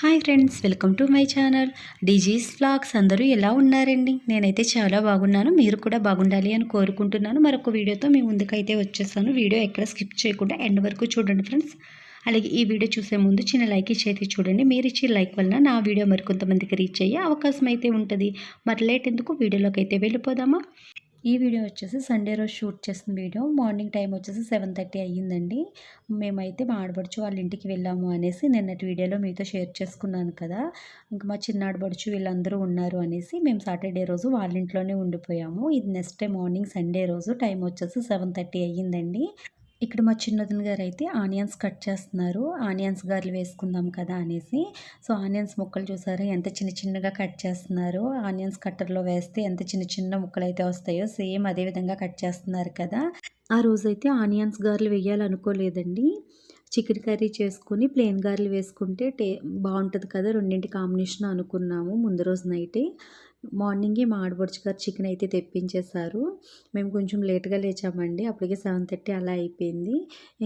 Hi friends, welcome to my channel DG's vlogs. అందరూ ఎలా ఉన్నారండి? నేనైతే చాలా బాగున్నాను. మీరు కూడా బాగుండాలి అని కోరుకుంటున్నాను. మరొక వీడియోతో మీ ముందుకైతే వచ్చేసాను. వీడియో ఎక్కడ స్కిప్ చేయకుండా ఎండ్ వరకు చూడండి ఫ్రెండ్స్. అలాగే ఈ వీడియో చూసే ముందు చిన్న లైక్ ఇచ్చేది చూడండి. మీరు ఇచ్చే లైక్ వలన నా వీడియో మరికొంతమందికి రీచ్ అయ్యే అవకాశం అయితే ఉంటుంది. మరి లేట్ ఎందుకు, వీడియోలోకి అయితే వెళ్ళిపోదామా? ఈ వీడియో వచ్చేసి సండే రోజు షూట్ చేసిన వీడియో. మార్నింగ్ టైం వచ్చేసి 7:30 అయ్యిందండి. మేమైతే మా ఆడబడుచు వాళ్ళ ఇంటికి వెళ్ళాము అనేసి నిన్నటి వీడియోలో మీతో షేర్ చేసుకున్నాను కదా. ఇంకా మా చిన్న ఆడబడుచు వీళ్ళందరూ ఉన్నారు అనేసి మేము సాటర్డే రోజు వాళ్ళ ఇంట్లోనే ఉండిపోయాము. ఇది నెక్స్ట్ డే మార్నింగ్ సండే రోజు టైం వచ్చేసి 7:30 అయ్యిందండి. ఇక్కడ మా చిన్నదిన గారు అయితే ఆనియన్స్ కట్ చేస్తున్నారు. ఆనియన్స్ గారెలు వేసుకుందాం కదా అనేసి. సో ఆనియన్స్ ముక్కలు చూసారు ఎంత చిన్న చిన్నగా కట్ చేస్తున్నారు. ఆనియన్స్ కట్టర్లో వేస్తే ఎంత చిన్న చిన్న ముక్కలు అయితే వస్తాయో సేమ్ అదే విధంగా కట్ చేస్తున్నారు కదా. ఆ రోజైతే ఆనియన్స్ గారెలు వేయాలనుకోలేదండి. చికెన్ కర్రీ చేసుకుని ప్లెయిన్ గారెలు వేసుకుంటే బాగుంటుంది కదా, రెండింటి కాంబినేషన్ అనుకున్నాము ముందు రోజు నైటే. మార్నింగే మా ఆడపడుచు గారు చికెన్ అయితే తెప్పించేశారు. మేము కొంచెం లేట్గా లేచామండి, అప్పటికే 7:30 అలా అయిపోయింది.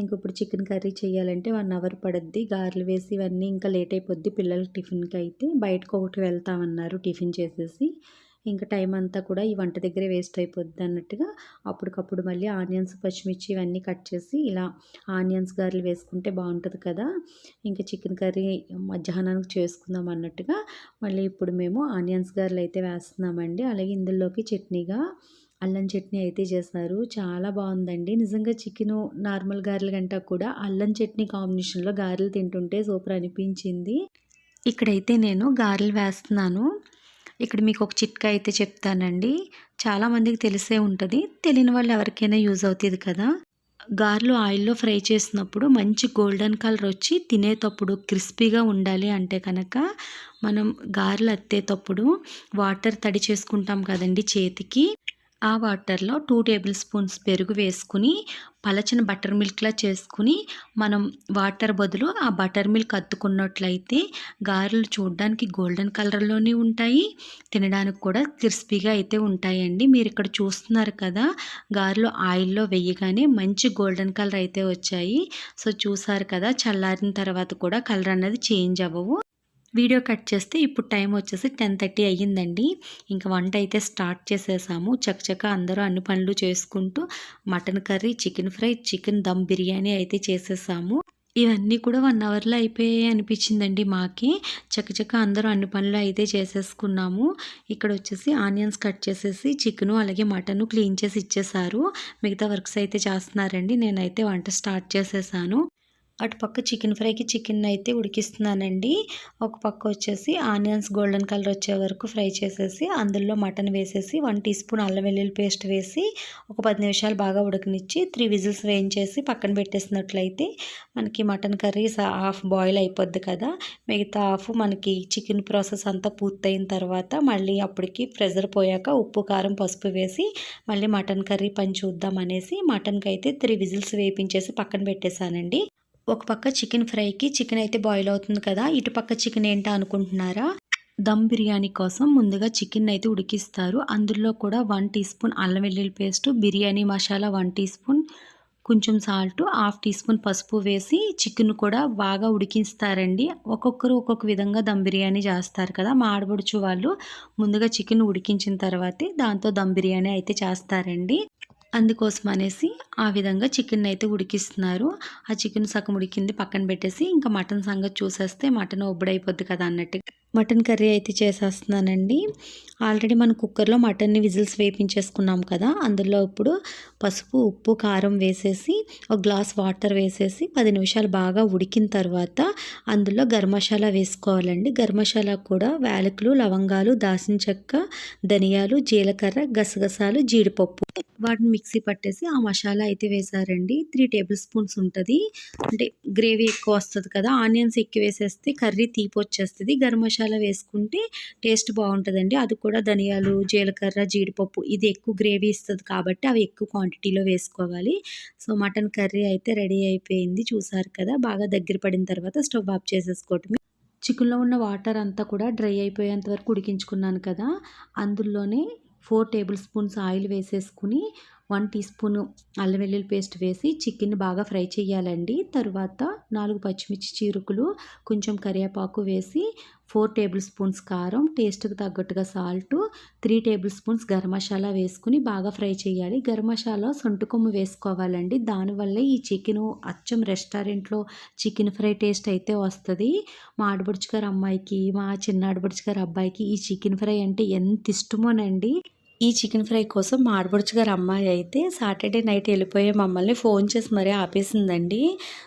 ఇంక ఇప్పుడు చికెన్ కర్రీ చేయాలంటే 1 అవర్ పడుద్ది. గారెలు వేసి ఇవన్నీ ఇంకా లేట్ అయిపోద్ది. పిల్లలకి టిఫిన్కి అయితే బయటకు ఒకటి వెళ్తామన్నారు టిఫిన్ చేసేసి. ఇంకా టైం అంతా కూడా ఈ వంట దగ్గరే వేస్ట్ అయిపోద్ది అన్నట్టుగా అప్పటికప్పుడు మళ్ళీ ఆనియన్స్, పచ్చిమిర్చి ఇవన్నీ కట్ చేసి ఇలా ఆనియన్స్ గారెలు వేసుకుంటే బాగుంటుంది కదా. ఇంకా చికెన్ కర్రీ మధ్యాహ్నానికి చేసుకుందాం అన్నట్టుగా మళ్ళీ ఇప్పుడు మేము ఆనియన్స్ గారెలు అయితే వేస్తున్నామండి. అలాగే ఇందులోకి చట్నీగా అల్లం చట్నీ అయితే చేశారు. చాలా బాగుందండి నిజంగా. చికెను నార్మల్ గారెల కంటే కూడా అల్లం చట్నీ కాంబినేషన్లో గారెలు తింటుంటే సూపర్ అనిపించింది. ఇక్కడైతే నేను గారెలు వేస్తున్నాను. ఇక్కడ మీకు ఒక చిట్కా అయితే చెప్తానండి. చాలామందికి తెలిసే ఉంటుంది, తెలియని వాళ్ళు ఎవరికైనా యూజ్ అవుతుంది కదా. గారెలు ఆయిల్లో ఫ్రై చేసినప్పుడు మంచి గోల్డెన్ కలర్ వచ్చి తినేటప్పుడు క్రిస్పీగా ఉండాలి అంటే కనుక మనం గారెలు అత్తేటప్పుడు వాటర్ తడి చేసుకుంటాం కదండి చేతికి. ఆ వాటర్లో 2 టేబుల్ స్పూన్స్ పెరుగు వేసుకుని పలచని బటర్ మిల్క్లా చేసుకుని మనం వాటర్ బదులు ఆ బటర్ మిల్క్ అద్దుకున్నట్లయితే గారెలు చూడడానికి గోల్డెన్ కలర్లోనే ఉంటాయి, తినడానికి కూడా క్రిస్పీగా అయితే ఉంటాయండి. మీరు ఇక్కడ చూస్తున్నారు కదా, గారెలు ఆయిల్లో వేయగానే మంచి గోల్డెన్ కలర్ అయితే వచ్చాయి. సో చూసారు కదా, చల్లారిన తర్వాత కూడా కలర్ అన్నది చేంజ్ అవ్వవు. వీడియో కట్ చేస్తే ఇప్పుడు టైం వచ్చేసి 10:30 అయ్యిందండి. ఇంకా వంట అయితే స్టార్ట్ చేసేసాము. చకచక అందరూ అన్ని పనులు చేసుకుంటూ mutton curry, chicken fry, chicken dum biryani అయితే చేసేసాము. ఇవన్నీ కూడా 1 అవర్లో అయిపోయాయి అనిపించిందండి మాకి. చకచక అందరూ అన్ని పనులు అయితే చేసేసుకున్నాము. ఇక్కడ వచ్చేసి ఆనియన్స్ కట్ చేసేసి చికెను అలాగే మటను క్లీన్ చేసి ఇచ్చేసారు. మిగతా వర్క్స్ అయితే చేస్తున్నారండి. నేనైతే వంట స్టార్ట్ చేసేసాను. అటుపక్క చికెన్ ఫ్రైకి చికెన్ అయితే ఉడికిస్తున్నానండి. ఒక పక్క వచ్చేసి ఆనియన్స్ గోల్డెన్ కలర్ వచ్చే వరకు ఫ్రై చేసేసి అందులో మటన్ వేసేసి 1 టీ స్పూన్ అల్లం వెల్లుల్లి పేస్ట్ వేసి ఒక 10 నిమిషాలు బాగా ఉడకనిచ్చి 3 విజిల్స్ వేయించేసి పక్కన పెట్టేసినట్లయితే మనకి మటన్ కర్రీ హాఫ్ బాయిల్ అయిపోద్ది కదా. మిగతా హాఫ్ మనకి చికెన్ ప్రాసెస్ అంతా పూర్తయిన తర్వాత మళ్ళీ అప్పటికి ప్రెజర్ పోయాక ఉప్పు, కారం, పసుపు వేసి మళ్ళీ మటన్ కర్రీ పని చూద్దాం అనేసి మటన్కి అయితే 3 విజిల్స్ వేయించేసి పక్కన పెట్టేశానండి. ఒక పక్క చికెన్ ఫ్రైకి చికెన్ అయితే బాయిల్ అవుతుంది కదా, ఇటు పక్క చికెన్ ఏంటా అనుకుంటున్నారా? దమ్ బిర్యానీ కోసం ముందుగా చికెన్ అయితే ఉడికిస్తారు. అందులో కూడా 1 టీ స్పూన్ అల్లం వెల్లుల్లి paste, biryani masala 1 teaspoon, కొంచెం సాల్ట్, హాఫ్ టీ స్పూన్ పసుపు వేసి చికెన్ కూడా బాగా ఉడికిస్తారండి. ఒక్కొక్కరు ఒక్కొక్క విధంగా దమ్ బిర్యానీ చేస్తారు కదా. మా ఆడబడుచు వాళ్ళు ముందుగా చికెన్ ఉడికించిన తర్వాతే దాంతో దమ్ బిర్యానీ అయితే చేస్తారండి. అందుకోసం అనేసి ఆ విధంగా చికెన్ అయితే ఉడికిస్తున్నారు. ఆ చికెన్ సగం ఉడికింది పక్కన పెట్టేసి ఇంకా మటన్ సంగతి చూసేస్తే మటన్ ఒబ్బడైపోద్ది కదా అన్నట్టు మటన్ కర్రీ అయితే చేసేస్తున్నానండి. ఆల్రెడీ మనం కుక్కర్లో మటన్ని విజిల్స్ వేపించేసుకున్నాం కదా. అందులో ఇప్పుడు పసుపు, ఉప్పు, కారం వేసేసి ఒక గ్లాస్ వాటర్ వేసేసి 10 నిమిషాలు బాగా ఉడికిన తర్వాత అందులో గరం మసాలా వేసుకోవాలండి. గరం మసాలా కూడా యాలకులు, లవంగాలు, దాల్చిన చెక్క, ధనియాలు, జీలకర్ర, గసగసాలు, జీడిపప్పు వాటిని మిక్సీ పట్టేసి ఆ మసాలా అయితే వేసారండి. 3 టేబుల్ స్పూన్స్ ఉంటుంది. అంటే గ్రేవీ ఎక్కువ వస్తుంది కదా, ఆనియన్స్ ఎక్కువ వేసేస్తే కర్రీ తీపి వచ్చేస్తుంది. గరం మసాలా వేసుకుంటే టేస్ట్ బాగుంటుందండి. అది కూడా ధనియాలు, జీలకర్ర, జీడిపప్పు ఇది ఎక్కువ గ్రేవీ ఇస్తుంది కాబట్టి అవి ఎక్కువ క్వాంటిటీలో వేసుకోవాలి. సో మటన్ కర్రీ అయితే రెడీ అయిపోయింది. చూసారు కదా, బాగా దగ్గర పడిన తర్వాత స్టవ్ ఆఫ్ చేసేసుకోవటమే. చికెన్లో ఉన్న వాటర్ అంతా కూడా డ్రై అయిపోయేంత వరకు ఉడికించుకున్నాను కదా. అందులోనే 4 టేబుల్ స్పూన్స్ ఆయిల్ వేసేసుకుని 1 టీ స్పూను అల్లం వెల్లుల్లి పేస్ట్ వేసి చికెన్ బాగా ఫ్రై చేయాలండి. తరువాత 4 పచ్చిమిర్చి చీరుకులు, కొంచెం కరివేపాకు వేసి 4 టేబుల్ స్పూన్స్ కారం, టేస్ట్‌కి తగ్గట్టుగా salt, 3 table spoons garam masala వేసుకొని బాగా ఫ్రై చేయాలి. గరం మసాలా సొంటి కొమ్ము వేసుకోవాలండి. దానివల్లే ఈ చికెను అచ్చం రెస్టారెంట్‌లో చికెన్ ఫ్రై టేస్ట్ అయితే వస్తది. మా ఆడపడుచు గారి అమ్మాయికి, మా చిన్న ఆడపడుచు గారి అబ్బాయికి ఈ చికెన్ ఫ్రై అంటే ఎంత ఇష్టమోనండి. ఈ చికెన్ ఫ్రై కోసం మా ఆడపడుచు గారి అమ్మాయి అయితే సాటర్డే నైట్ వెళ్ళిపోయే మమ్మల్ని ఫోన్ చేసి మరీ ఆపేసిందండి.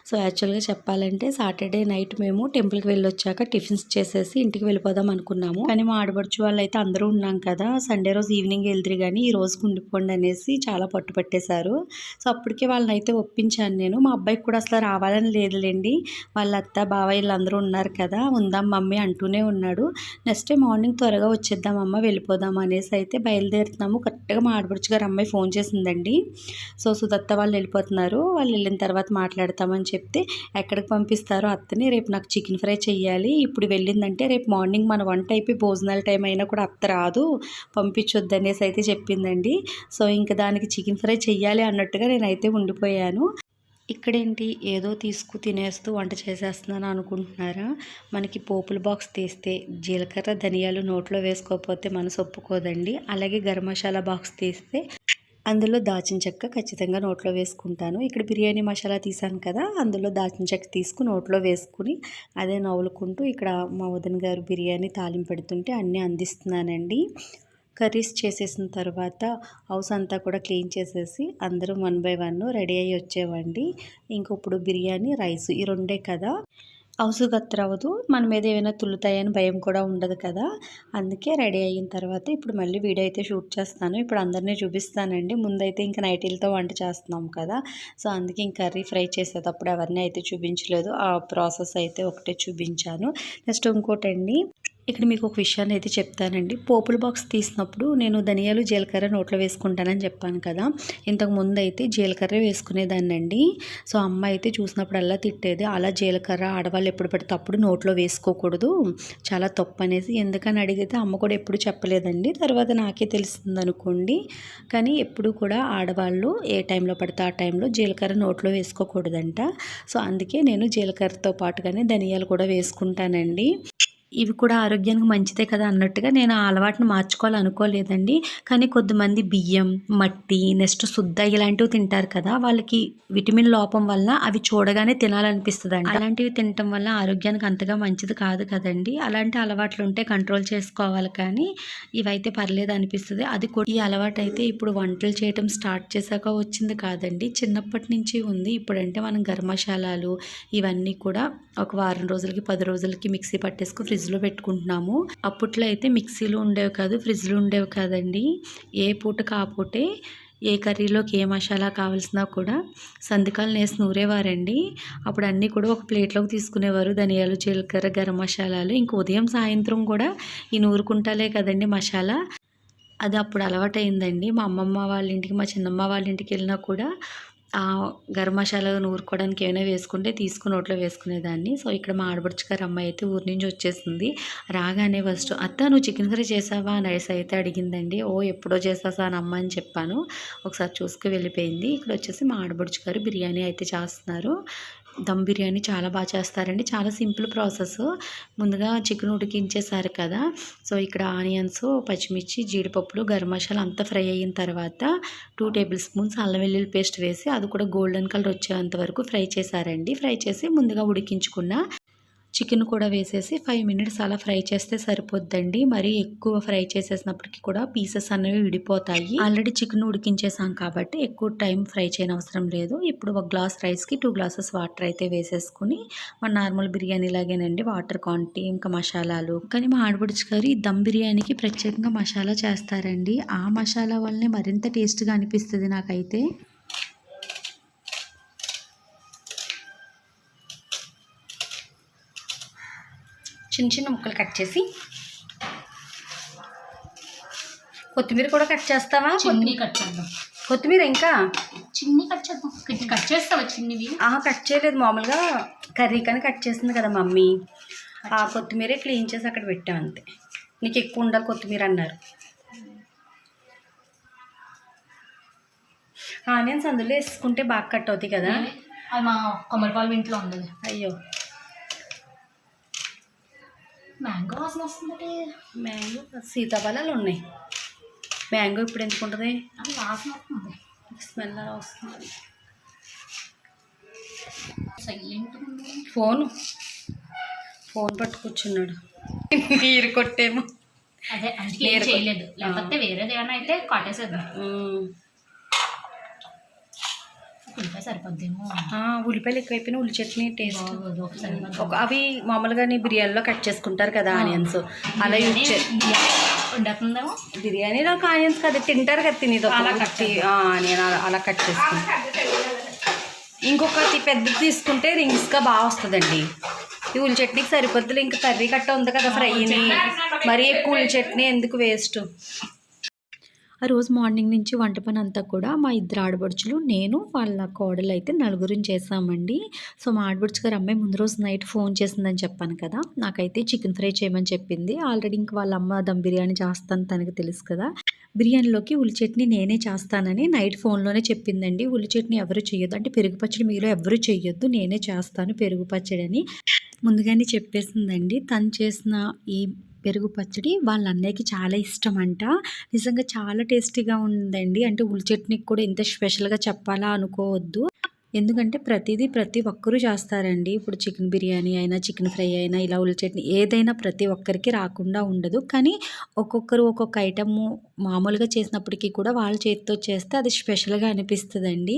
సో యాక్చువల్గా చెప్పాలంటే సాటర్డే నైట్ మేము టెంపుల్కి వెళ్ళొచ్చాక టిఫిన్స్ చేసేసి ఇంటికి వెళ్ళిపోదాం అనుకున్నాము. కానీ మా ఆడపడుచు వాళ్ళు అయితే అందరూ ఉన్నాం కదా, సండే రోజు ఈవినింగ్ వెళ్తురు కానీ ఈ రోజుకి ఉండిపోండి అనేసి చాలా పట్టుపట్టేశారు. సో అప్పటికే వాళ్ళని అయితే ఒప్పించాను నేను. మా అబ్బాయికి కూడా అసలు రావాలని లేదులేండి, వాళ్ళ అత్త బావ వీళ్ళందరూ ఉన్నారు కదా, ఉందాం మమ్మీ అంటూనే ఉన్నాడు. నెక్స్ట్ డే మార్నింగ్ త్వరగా వచ్చేద్దామమ్మ వెళ్ళిపోదాం అనేసి అయితే బయలుదేరుతున్నాము. కరెక్ట్గా మా ఆడపడుచు గారు అమ్మాయి ఫోన్ చేసిందండి. సో సుదత్త వాళ్ళు వెళ్ళిపోతున్నారు, వాళ్ళు వెళ్ళిన తర్వాత మాట్లాడతామని చెప్తే ఎక్కడికి పంపిస్తారో అత్తని, రేపు నాకు చికెన్ ఫ్రై చెయ్యాలి, ఇప్పుడు వెళ్ళిందంటే రేపు మార్నింగ్ మన వంట అయిపోయి భోజనాల టైం అయినా కూడా అత్త రాదు, పంపించొద్దు అనేసి అయితే చెప్పిందండి. సో ఇంకా దానికి చికెన్ ఫ్రై చెయ్యాలి అన్నట్టుగా నేనైతే ఉండిపోయాను. ఇక్కడేంటి ఏదో తీసుకు తినేస్తూ వంట చేసేస్తున్నాను అనుకుంటున్నారా? మనకి పోపుల బాక్స్ తీస్తే జీలకర్ర ధనియాలు నోట్లో వేసుకోకపోతే మనసు ఒప్పుకోదండి. అలాగే గరం మసాలా బాక్స్ తీస్తే అందులో దాచిన చెక్క ఖచ్చితంగా నోట్లో వేసుకుంటాను. ఇక్కడ బిర్యానీ మసాలా తీసాను కదా, అందులో దాచిన చెక్క తీసుకుని నోట్లో వేసుకుని అదే నవ్వులుకుంటూ ఇక్కడ మా వదిన గారు బిర్యానీ తాలింపు పెడుతుంటే అన్నీ అందిస్తున్నానండి. కర్రీస్ చేసేసిన తర్వాత హౌస్ అంతా కూడా క్లీన్ చేసేసి అందరూ 1 బై 1 రెడీ అయ్యి వచ్చేవండి. ఇంక ఇప్పుడు బిర్యానీ, రైస్ ఈ రెండే కదా, హౌస్ గత్తరవ్వదు, మన మీద ఏమైనా తుల్లుతాయని భయం కూడా ఉండదు కదా. అందుకే రెడీ అయిన తర్వాత ఇప్పుడు మళ్ళీ వీడియో అయితే షూట్ చేస్తాను. ఇప్పుడు అందరినీ చూపిస్తానండి. ముందైతే ఇంకా నైటీలతో వంట చేస్తున్నాం కదా, సో అందుకే ఇంక కర్రీ ఫ్రై చేసేటప్పుడు ఎవరిని అయితే చూపించలేదు, ఆ ప్రాసెస్ అయితే ఒకటే చూపించాను. నెక్స్ట్ ఇంకోటండి, ఇక్కడ మీకు ఒక విషయాన్ని అయితే చెప్తానండి. పోపుల బాక్స్ తీసినప్పుడు నేను ధనియాలు జీలకర్ర నోట్లో వేసుకుంటానని చెప్పాను కదా, ఇంతకు ముందు అయితే జీలకర్ర వేసుకునేదాన్నండి. సో అమ్మ అయితే చూసినప్పుడల్లా తిట్టేది, అలా జీలకర్ర ఆడవాళ్ళు ఎప్పుడు పడితే అప్పుడు నోట్లో వేసుకోకూడదు, చాలా తప్పు అనేసి. ఎందుకని అడిగితే అమ్మ కూడా ఎప్పుడు చెప్పలేదండి, తర్వాత నాకే తెలిసింది అనుకోండి. కానీ ఎప్పుడు కూడా ఆడవాళ్ళు ఏ టైంలో పడితే ఆ టైంలో జీలకర్ర నోట్లో వేసుకోకూడదంట. సో అందుకే నేను జీలకర్రతో పాటుగానే ధనియాలు కూడా వేసుకుంటానండి. ఇవి కూడా ఆరోగ్యానికి మంచిదే కదా అన్నట్టుగా నేను ఆ అలవాటుని మార్చుకోవాలనుకోలేదండి. కానీ కొద్దిమంది బియ్యం, మట్టి, నెక్స్ట్ శుద్ధ ఇలాంటివి తింటారు కదా, వాళ్ళకి విటమిన్ లోపం వల్ల అవి చూడగానే తినాలనిపిస్తుందంట. అలాంటివి తినటం వల్ల ఆరోగ్యానికి అంతగా మంచిది కాదు కదండి. అలాంటి అలవాట్లు ఉంటే కంట్రోల్ చేసుకోవాలి, కానీ ఇవైతే పర్లేదు అనిపిస్తుంది. అది కూడా ఈ అలవాటు అయితే ఇప్పుడు వంటలు చేయటం స్టార్ట్ చేశాక వచ్చింది కాదండి, చిన్నప్పటి నుంచి ఉంది. ఇప్పుడంటే మనం గరం మసాలాలు ఇవన్నీ కూడా ఒక వారం రోజులకి 10 రోజులకి మిక్సీ పట్టేసుకుని ఫ్రిడ్జ్లో పెట్టుకుంటున్నాము. అప్పట్లో అయితే మిక్సీలు ఉండేవి కాదు, ఫ్రిడ్జ్లు ఉండేవి కాదండి. ఏ పూటకు ఆ పూటే ఏ కర్రీలోకి ఏ మసాలా కావాల్సినా కూడా సంతకాలు వేసి నూరేవారండి. అప్పుడు అన్నీ కూడా ఒక ప్లేట్లోకి తీసుకునేవారు, ధనియాలు, జీలకర్ర, గరం మసాలాలు. ఇంక ఉదయం సాయంత్రం కూడా ఈ నూరుకుంటాలే కదండి మసాలా, అది అప్పుడు అలవాటైందండి. మా అమ్మమ్మ వాళ్ళ ఇంటికి, మా చిన్నమ్మ వాళ్ళ ఇంటికి వెళ్ళినా కూడా గరం మసాలా నూరుకోవడానికి ఏమైనా వేసుకుంటే తీసుకుని నోట్లో వేసుకునేదాన్ని. సో ఇక్కడ మా ఆడపడుచు గారి అమ్మాయి అయితే ఊరి నుంచి వచ్చేసింది. రాగానే ఫస్ట్ అత్త నువ్వు చికెన్ ఫ్రై చేసావా అనేసి అయితే అడిగిందండి. ఓ ఎప్పుడో చేసేసాను అమ్మ అని చెప్పాను. ఒకసారి చూసుకు వెళ్ళిపోయింది. ఇక్కడ వచ్చేసి మా ఆడపడుచు గారు బిర్యానీ అయితే చేస్తున్నారు. దమ్ బిర్యానీ చాలా బాగా చేస్తారండి, చాలా సింపుల్ ప్రాసెస్. ముందుగా చికెన్ ఉడికించేసారు కదా, సో ఇక్కడ ఆనియన్స్, పచ్చిమిర్చి, జీడిపప్పులు, గరం మసాలా అంతా ఫ్రై అయిన తర్వాత 2 టేబుల్ స్పూన్స్ అల్లం వెల్లుల్లి పేస్ట్ వేసి అది కూడా గోల్డెన్ కలర్ వచ్చేంత వరకు ఫ్రై చేశారండి. ఫ్రై చేసి ముందుగా ఉడికించుకున్న చికెన్ కూడా వేసేసి 5 మినిట్స్ అలా ఫ్రై చేస్తే సరిపోద్దండి. మరీ ఎక్కువ ఫ్రై చేసేసినప్పటికీ కూడా పీసెస్ అనేవి విడిపోతాయి. ఆల్రెడీ చికెన్ ఉడికించేసాం కాబట్టి ఎక్కువ టైం ఫ్రై చేయనవసరం లేదు. ఇప్పుడు ఒక గ్లాస్ రైస్కి 2 గ్లాసెస్ వాటర్ అయితే వేసేసుకుని, మన నార్మల్ బిర్యానీ లాగేనండి వాటర్ క్వాంటిటీ, ఇంకా మసాలాలు. కానీ మా ఆడపడుచు గారు ఈ దమ్ బిర్యానీకి ప్రత్యేకంగా మసాలా చేస్తారండి. ఆ మసాలా వల్లనే మరింత టేస్ట్గా అనిపిస్తుంది నాకైతే. చిన్న చిన్న ముక్కలు కట్ చేసి, కొత్తిమీర కూడా కట్ చేస్తావా? చిన్ని కట్ చేద్దాం. కొత్తిమీర ఇంకా చిన్ని కట్ చేద్దాం. కట్ చేస్తావా చిన్నవి? కట్ చేయలేదు, మామూలుగా కర్రీ కానీ కట్ చేసింది కదా మమ్మీ. ఆ కొత్తిమీరే క్లీన్ చేసి అక్కడ పెట్టాం అంతే. నీకు ఎక్కువ ఉండాలి కొత్తిమీర అన్నారు. ఆనియన్స్ అందులో వేసుకుంటే బాగా కట్ అవుతాయి కదా. అది మా కొమ్మరిపాలు ఇంట్లో ఉండదు. అయ్యో మ్యాంగో వాసన వస్తుంది. మ్యాంగో సీతాఫలాలు ఉన్నాయి. మ్యాంగో ఇప్పుడు ఎందుకు ఉంటుంది? అది వాసన వస్తుంది, స్మెల్ అలా వస్తుంది. సైలెంట్ ఫోన్ పట్టు కూర్చున్నాడు. నీరు కొట్టేమో. అదే అందుకే ఏం చేయలేదు, లేకపోతే వేరేది ఏమైనా అయితే కాటేసేద్దాం. ఉల్లిపాయ సరిపోద్దేమో. ఉల్లిపాయలు ఎక్కువైపోయినా ఉల్లి చట్నీ టేస్ట్. సరిపోద్ది. అవి మామూలుగా బిర్యానీలో కట్ చేసుకుంటారు కదా ఆనియన్స్, అలా యూజ్ ఉండకుందేమో. బిర్యానీలో ఆనియన్స్ కదా తింటారు కదా, తినేది నేను అలా కట్ చేసుకుంటాను. ఇంకొకటి పెద్దది తీసుకుంటే రింగ్స్గా బాగా వస్తుందండి. ఈ ఉల్లి చట్నీకి సరిపోద్దులు. ఇంకా కర్రీ కట్ట ఉంది కదా ఫ్రైని, మరీ ఎక్కువ ఉల్లి చట్నీ ఎందుకు వేస్ట్. ఆ రోజు మార్నింగ్ నుంచి వంట పని అంతా కూడా మా ఇద్దరు ఆడబడుచులు, నేను, వాళ్ళ కోడలు అయితే నలుగురిని చేసామండి. సో మా ఆడబడుచు గారు అమ్మాయి ముందు రోజు నైట్ ఫోన్ చేసిందని చెప్పాను కదా, నాకైతే చికెన్ ఫ్రై చేయమని చెప్పింది. ఆల్రెడీ ఇంక వాళ్ళ అమ్మ దమ్ బిర్యానీ చేస్తాను తనకు తెలుసు కదా. బిర్యానీలోకి ఉల్లి చట్నీ నేనే చేస్తానని నైట్ ఫోన్లోనే చెప్పిందండి. ఉల్లి చట్నీ ఎవరు చేయొద్దు అంటే, పెరుగు పచ్చడి మీలో ఎవరు చేయొద్దు, నేనే చేస్తాను పెరుగు పచ్చడి అని ముందుగానే చెప్పేసిందండి. తను చేసిన ఈ పెరుగు పచ్చడి వాళ్ళ అన్నయ్యకి చాలా ఇష్టం అంట. నిజంగా చాలా టేస్టీగా ఉందండి. అంటే ఉల్లి చట్నీకి కూడా ఇంత స్పెషల్గా చెప్పాలా అనుకోవద్దు, ఎందుకంటే ప్రతి ఒక్కరూ చేస్తారండి. ఇప్పుడు చికెన్ బిర్యానీ అయినా, చికెన్ ఫ్రై అయినా, ఇలా ఉల్లి చట్నీ ఏదైనా ప్రతి ఒక్కరికి రాకుండా ఉండదు. కానీ ఒక్కొక్కరు ఒక్కొక్క ఐటము మామూలుగా చేసినప్పటికీ కూడా వాళ్ళ చేతితో చేస్తే అది స్పెషల్గా అనిపిస్తుందండి.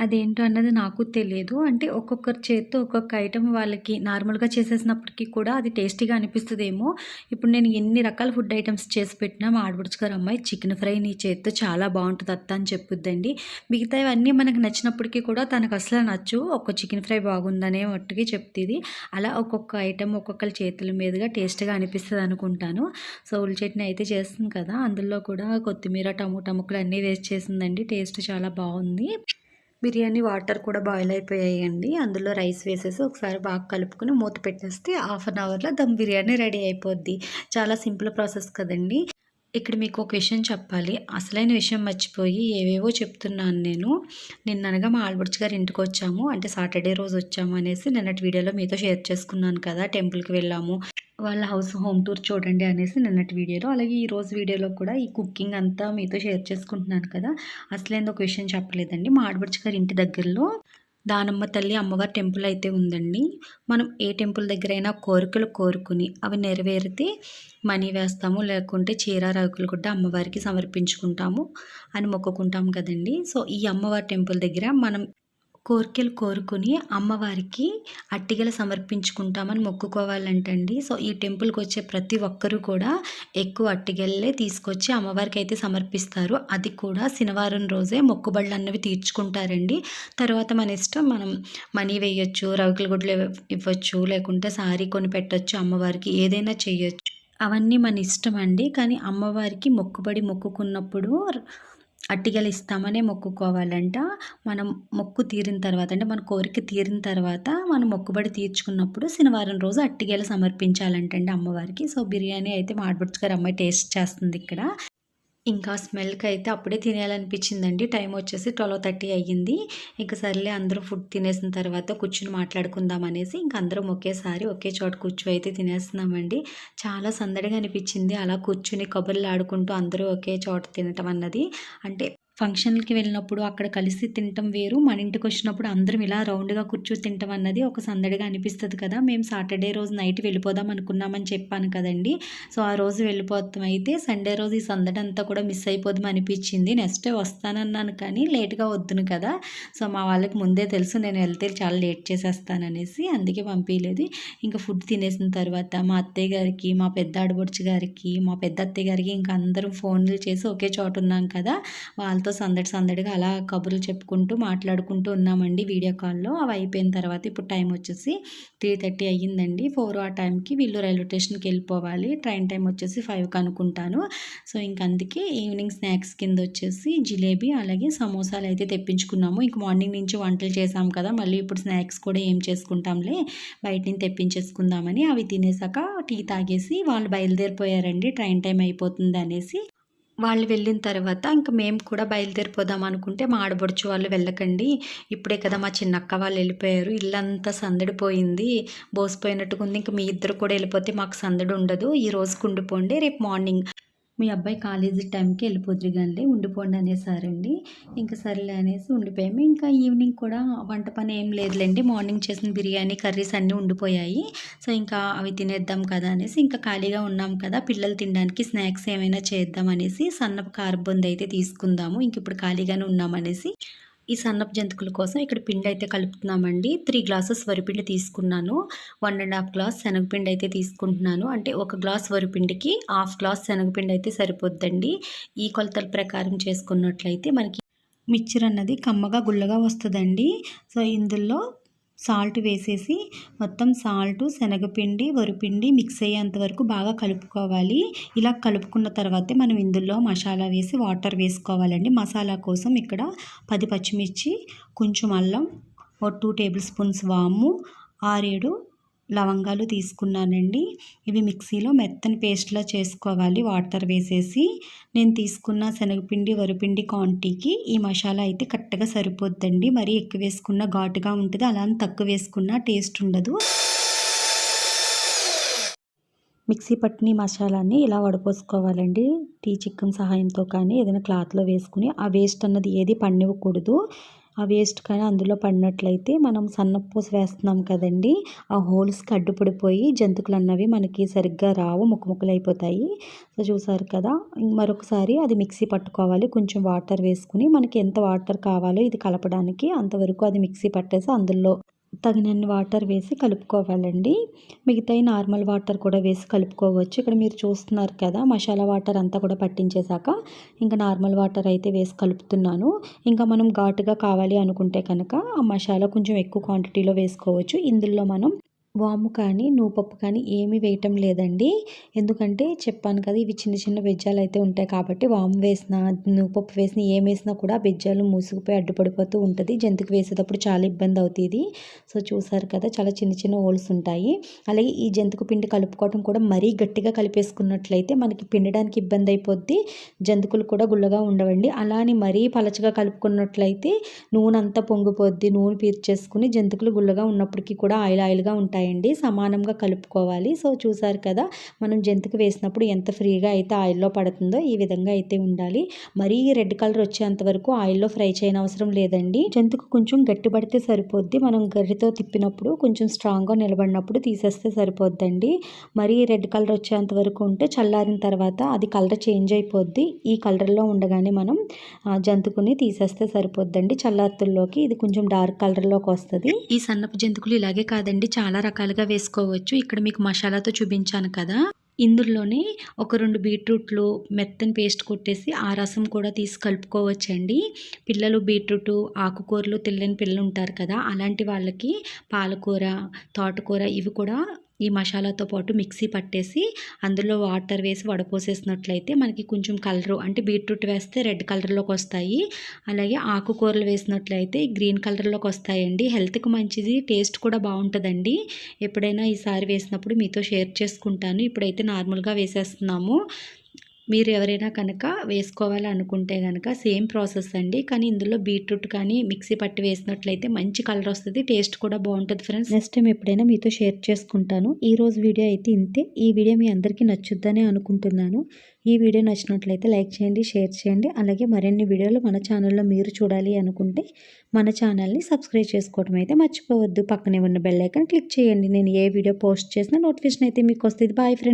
అదేంటో అన్నది నాకు తెలియదు. అంటే ఒక్కొక్కరి చేత్తో ఒక్కొక్క ఐటెమ్ వాళ్ళకి నార్మల్గా చేసేసినప్పటికీ కూడా అది టేస్టీగా అనిపిస్తుందేమో. ఇప్పుడు నేను ఎన్ని రకాల ఫుడ్ ఐటమ్స్ చేసి పెట్టినా మా ఆడపడుచు గారు అమ్మాయి చికెన్ ఫ్రై నీ చేత్తో చాలా బాగుంటుంది అత్త అని చెప్పుద్దండి. మిగతావన్నీ మనకు నచ్చినప్పటికీ కూడా తనకు అసలు నచ్చు, ఒక్క చికెన్ ఫ్రై బాగుందనే మట్టుకి చెప్తుంది. అలా ఒక్కొక్క ఐటెం ఒక్కొక్కరి చేతుల మీదుగా టేస్ట్గా అనిపిస్తుంది అనుకుంటాను. సో ఉల్లి చట్నీ అయితే చేస్తుంది కదా, అందులో కూడా కొత్తిమీర, టమోటా ముక్కలు అన్నీ వేస్ట్ చేసిందండి. టేస్ట్ చాలా బాగుంది. బిర్యానీ వాటర్ కూడా బాయిల్ అయిపోయాయండి. అందులో రైస్ వేసేసి ఒకసారి బాగా కలుపుకొని మూత పెట్టేస్తే హాఫ్ అన్ అవర్లో దమ్ బిర్యానీ రెడీ అయిపోద్ది. చాలా సింపుల్ ప్రాసెస్ కదండి. ఇక్కడ మీకు ఒక విషయం చెప్పాలి, అసలైన విషయం మర్చిపోయి ఏవేవో చెప్తున్నాను నేను. నిన్ననగా మా ఆడబడుచు గారి ఇంటికి వచ్చాము, అంటే సాటర్డే రోజు వచ్చాము అనేసి నిన్నటి వీడియోలో మీతో షేర్ చేసుకున్నాను కదా. టెంపుల్కి వెళ్ళాము, వాళ్ళ హోమ్ టూర్ చూడండి అనేసి నిన్నటి వీడియోలో. అలాగే ఈ రోజు వీడియోలో కూడా ఈ కుకింగ్ అంతా మీతో షేర్ చేసుకుంటున్నాను కదా. అసలేందో ఒక విషయం చెప్పలేదండి. మా ఆడబడుచు గారి ఇంటి దగ్గరలో దానమ్మ తల్లి అమ్మవారి టెంపుల్ అయితే ఉందండి. మనం ఏ టెంపుల్ దగ్గరైనా కోరికలు కోరుకుని అవి నెరవేరితే మనీ వేస్తాము, లేకుంటే చీర రేకులు కూడా అమ్మవారికి సమర్పించుకుంటాము అని మొక్కుకుంటాం కదండి. సో ఈ అమ్మవారి టెంపుల్ దగ్గర మనం కోరికలు కోరుకుని అమ్మవారికి అట్టిగలు సమర్పించుకుంటామని మొక్కుకోవాలంటండి. సో ఈ టెంపుల్కి వచ్చే ప్రతి ఒక్కరూ కూడా ఎక్కువ అట్టిగల్లే తీసుకొచ్చి అమ్మవారికి అయితే సమర్పిస్తారు. అది కూడా శనివారం రోజే మొక్కుబళ్ళు అన్నవి తీర్చుకుంటారండి. తర్వాత మన ఇష్టం, మనం మనీ వేయొచ్చు, రవికల గుడ్లు ఇవ్వచ్చు, లేకుంటే సారీ కొని పెట్టచ్చు, అమ్మవారికి ఏదైనా చేయొచ్చు, అవన్నీ మన ఇష్టం అండి. కానీ అమ్మవారికి మొక్కుబడి మొక్కుకున్నప్పుడు అట్టిగలు ఇస్తామనే మొక్కుకోవాలంట. మనం మొక్కు తీరిన తర్వాత, అంటే మన కోరిక తీరిన తర్వాత మనం మొక్కుబడి తీర్చుకున్నప్పుడు శనివారం రోజు అట్టిగలు సమర్పించాలంటండి అమ్మవారికి. సో బిర్యానీ అయితే మా ఆడపడుచు గారు అమ్మాయి టేస్ట్ చేస్తుంది ఇక్కడ. ఇంకా స్మెల్కి అయితే అప్పుడే తినేయాలనిపించిందండి. టైం వచ్చేసి 12:30 అయ్యింది. ఇంకా సర్లే అందరూ ఫుడ్ తినేసిన తర్వాత కూర్చుని మాట్లాడుకుందాం అనేసి ఇంకా అందరం ఒకేసారి ఒకే చోట కూర్చో అయితే తినేస్తున్నామండి. చాలా సందడిగా అనిపించింది అలా కూర్చుని కబుర్లు ఆడుకుంటూ అందరూ ఒకే చోట తినటం అన్నది. అంటే ఫంక్షన్లకి వెళ్ళినప్పుడు అక్కడ కలిసి తినటం వేరు, మన ఇంటికి వచ్చినప్పుడు అందరం ఇలా రౌండ్గా కూర్చొని తినటం అన్నది ఒక సందడిగా అనిపిస్తుంది కదా. మేము సాటర్డే రోజు నైట్ వెళ్ళిపోదాం అనుకున్నామని చెప్పాను కదండి. సో ఆ రోజు వెళ్ళిపోతాం. అయితే సండే రోజు ఈ సందడి అంతా కూడా మిస్ అయిపోదాం అనిపించింది. నెక్స్ట్ డే వస్తానన్నాను కానీ లేట్గా వద్దును కదా. సో మా వాళ్ళకి ముందే తెలుసు నేను వెళ్తే చాలా లేట్ చేసేస్తాననేసి, అందుకే పంపించలేదు. ఇంకా ఫుడ్ తినేసిన తర్వాత మా అత్తయ్య గారికి, మా పెద్ద ఆడబడుచు గారికి, మా పెద్ద అత్తయ్య గారికి ఇంకా అందరం ఫోన్లు చేసి ఒకే చోట ఉన్నాం కదా, వాళ్ళతో సందడిగా అలా కబుర్లు చెప్పుకుంటూ మాట్లాడుకుంటూ ఉన్నామండి వీడియో కాల్లో. అవి అయిపోయిన తర్వాత ఇప్పుడు టైం వచ్చేసి 3:30 అయ్యిందండి. 4 ఆ టైంకి వీళ్ళు రైల్వే స్టేషన్కి వెళ్ళిపోవాలి. ట్రైన్ టైం వచ్చేసి 5కి అనుకుంటాను. సో ఇంక అందుకే ఈవినింగ్ స్నాక్స్ కింద వచ్చేసి జిలేబీ అలాగే సమోసాలు అయితే తెప్పించుకున్నాము. ఇంక మార్నింగ్ నుంచి వంటలు చేసాం కదా, మళ్ళీ ఇప్పుడు స్నాక్స్ కూడా ఏం చేసుకుంటాంలే, బయట నుంచి తెప్పించేసుకుందామని అవి తినేసాక టీ తాగేసి వాళ్ళు బయలుదేరిపోయారండి, ట్రైన్ టైం అయిపోతుంది అనేసి. వాళ్ళు వెళ్ళిన తర్వాత ఇంక మేము కూడా బయలుదేరిపోదాం అనుకుంటే మా ఆడబడుచు వాళ్ళు వెళ్ళకండి, ఇప్పుడే కదా మా చిన్నక్క వాళ్ళు వెళ్ళిపోయారు, ఇల్లంతా సందడిపోయింది, బోసిపోయినట్టుగా ఉంది, ఇంక మీ ఇద్దరు కూడా వెళ్ళిపోతే మాకు సందడి ఉండదు, ఈ రోజుకి ఉండిపోండి, రేపు మార్నింగ్ మీ అబ్బాయి కాలేజీ టైంకి వెళ్ళిపోద్ది కానీ ఉండిపోండి అనేసారండి. ఇంకా సరేలే అనేసి ఉండిపోయాము. ఇంకా ఈవినింగ్ కూడా వంట పని ఏం లేదులేండి, మార్నింగ్ చేసిన బిర్యానీ కర్రీస్ అన్నీ ఉండిపోయాయి. సో ఇంకా అవి తినేద్దాం కదా అనేసి ఇంకా ఖాళీగా ఉన్నాం కదా, పిల్లలు తినడానికి స్నాక్స్ ఏమైనా చేద్దాం అనేసి సన్నపు కారబొంది అయితే తీసుకుందాము, ఇంక ఇప్పుడు ఖాళీగానే ఉన్నామనేసి ఈ సన్నపు జంతికల కోసం ఇక్కడ పిండి అయితే కలుపుతున్నామండి. 3 గ్లాసెస్ వరిపిండి తీసుకున్నాను, 1.5 గ్లాస్ శనగపిండి అయితే తీసుకుంటున్నాను. అంటే 1 గ్లాస్ వరిపిండికి 1/2 గ్లాస్ శనగపిండి అయితే సరిపోద్దండి. ఈ కొలతల ప్రకారం చేసుకున్నట్లయితే మనకి మిక్చర్ అన్నది కమ్మగా గుల్లగా వస్తుందండి. సో ఇందులో సాల్ట్ వేసేసి మొత్తం సాల్ట్, శనగపిండి, వరిపిండి మిక్స్ అయ్యేంత వరకు బాగా కలుపుకోవాలి. ఇలా కలుపుకున్న తర్వాతే మనం ఇందులో మసాలా వేసి వాటర్ వేసుకోవాలండి. మసాలా కోసం ఇక్కడ 10 పచ్చిమిర్చి, కొంచెం అల్లం, 2 టేబుల్ స్పూన్స్ వాము, 6-7 లవంగాలు తీసుకున్నానండి. ఇవి మిక్సీలో మెత్తని పేస్ట్లా చేసుకోవాలి వాటర్ వేసేసి. నేను తీసుకున్న శనగపిండి, వరిపిండి క్వాంటిటీకి ఈ మసాలా అయితే కరెక్ట్గా సరిపోద్దండి. మరీ ఎక్కువ వేసుకున్న ఘాటుగా ఉంటుంది, అలా అని తక్కువ వేసుకున్న టేస్ట్ ఉండదు. మిక్సీ పట్టిన మసాలాని ఇలా వడపోసుకోవాలండి. టీ చిక్కన్ సహాయంతో కానీ ఏదైనా క్లాత్లో వేసుకుని ఆ వేస్ట్ అన్నది ఏది పడనివ్వకూడదు. ఆ వేస్ట్ కానీ అందులో పడినట్లయితే మనం సన్నపూస వేస్తున్నాం కదండి, ఆ హోల్స్కి అడ్డుపడిపోయి జంతికలు అన్నవి మనకి సరిగ్గా రావు, ముక్కలు అయిపోతాయి. సో చూసారు కదా, మరొకసారి అది మిక్సీ పట్టుకోవాలి. కొంచెం వాటర్ వేసుకుని మనకి ఎంత వాటర్ కావాలో ఇది కలపడానికి అంతవరకు అది మిక్సీ పట్టేసి అందులో తగినన్ని వాటర్ వేసి కలుపుకోవాలండి. మిగతాయి నార్మల్ వాటర్ కూడా వేసి కలుపుకోవచ్చు. ఇక్కడ మీరు చూస్తున్నారు కదా, మసాలా వాటర్ అంతా కూడా పట్టించేశాక ఇంకా నార్మల్ వాటర్ అయితే వేసి కలుపుతున్నాను. ఇంకా మనం ఘాటుగా కావాలి అనుకుంటే కనుక ఆ మసాలా కొంచెం ఎక్కువ క్వాంటిటీలో వేసుకోవచ్చు. ఇందులో మనం వాము కానీ నూపప్పు కానీ ఏమీ వేయటం లేదండి. ఎందుకంటే చెప్పాను కదా, ఇవి చిన్న చిన్న బెజ్జాలు అయితే ఉంటాయి కాబట్టి వాము వేసినా నూపప్పు వేసినా ఏం వేసినా కూడా బెజ్జాలు మూసుకుపోయి అడ్డుపడిపోతూ ఉంటుంది. జంతిక వేసేటప్పుడు చాలా ఇబ్బంది అవుతుంది. సో చూసారు కదా, చాలా చిన్న చిన్న హోల్స్ ఉంటాయి. అలాగే ఈ జంతిక పిండి కలుపుకోవడం కూడా మరీ గట్టిగా కలిపేసుకున్నట్లయితే మనకి పిండడానికి ఇబ్బంది అయిపోద్ది, జంతికలు కూడా గుల్లగా ఉండవండి. అలా అని మరీ పలచగా కలుపుకున్నట్లయితే నూనె అంతా పొంగిపోద్ది, నూనె పీల్చేసుకుని జంతికలు గుల్లగా ఉన్నప్పటికీ కూడా ఆయిల్గా ఉంటాయి. సమానంగా కలుపుకోవాలి. సో చూసారు కదా, మనం జంతిక వేసినప్పుడు ఎంత ఫ్రీగా అయితే ఆయిల్లో పడుతుందో ఈ విధంగా అయితే ఉండాలి. మరీ రెడ్ కలర్ వచ్చేంత వరకు ఆయిల్లో ఫ్రై చేయని అవసరం లేదండి. జంతిక కొంచెం గట్టి పడితే సరిపోద్ది, మనం గరితో తిప్పినప్పుడు కొంచెం స్ట్రాంగ్గా నిలబడినప్పుడు తీసేస్తే సరిపోద్దండి. మరీ రెడ్ కలర్ వచ్చేంత వరకు ఉంటే చల్లారిన తర్వాత అది కలర్ చేంజ్ అయిపోద్ది. ఈ కలర్లో ఉండగానే మనం జంతికని తీసేస్తే సరిపోద్దండి. చల్లార్తుల్లోకి ఇది కొంచెం డార్క్ కలర్లోకి వస్తుంది. ఈ సన్నపు జంతికలు ఇలాగే కాదండి, చాలా రకాలుగా వేసుకోవచ్చు. ఇక్కడ మీకు మసాలాతో చూపించాను కదా, ఇందులోనే ఒక 2 బీట్రూట్లు మెత్తని పేస్ట్ కొట్టేసి ఆ రసం కూడా తీసి కలుపుకోవచ్చండి. పిల్లలు బీట్రూటు ఆకుకూరలు తినలేని పిల్లలు ఉంటారు కదా, అలాంటి వాళ్ళకి పాలకూర, తోటకూర ఇవి కూడా ఈ మసాలాతో పాటు మిక్సీ పట్టేసి అందులో వాటర్ వేసి వడపోసేసినట్లయితే మనకి కొంచెం కలరు, అంటే బీట్రూట్ వేస్తే రెడ్ కలర్లోకి వస్తాయి, అలాగే ఆకుకూరలు వేసినట్లయితే గ్రీన్ కలర్లోకి వస్తాయండి. హెల్త్కి మంచిది, టేస్ట్ కూడా బాగుంటుందండి. ఎప్పుడైనా ఈసారి వేసినప్పుడు మీతో షేర్ చేసుకుంటాను. ఇప్పుడైతే నార్మల్గా వేసేస్తున్నాము. మీరు ఎవరైనా కనుక వేసుకోవాలి అనుకుంటే కనుక సేమ్ ప్రాసెస్ అండి, కానీ ఇందులో బీట్రూట్ కానీ మిక్సీ పట్టి వేసినట్లయితే మంచి కలర్ వస్తుంది, టేస్ట్ కూడా బాగుంటుంది ఫ్రెండ్స్. నెక్స్ట్ టైం ఎప్పుడైనా మీతో షేర్ చేసుకుంటాను. ఈరోజు వీడియో అయితే ఇంతే. ఈ వీడియో మీ అందరికీ నచ్చుద్దని అనుకుంటున్నాను. ఈ వీడియో నచ్చినట్లయితే లైక్ చేయండి, షేర్ చేయండి. అలాగే మరిన్ని వీడియోలు మన ఛానల్లో మీరు చూడాలి అనుకుంటే మన ఛానల్ని సబ్స్క్రైబ్ చేసుకోవడం అయితే మర్చిపోవద్దు. పక్కనే ఉన్న బెల్ ఐకాన్ క్లిక్ చేయండి. నేను ఏ వీడియో పోస్ట్ చేసినా నోటిఫికేషన్ అయితే మీకు వస్తుంది. Bye friends.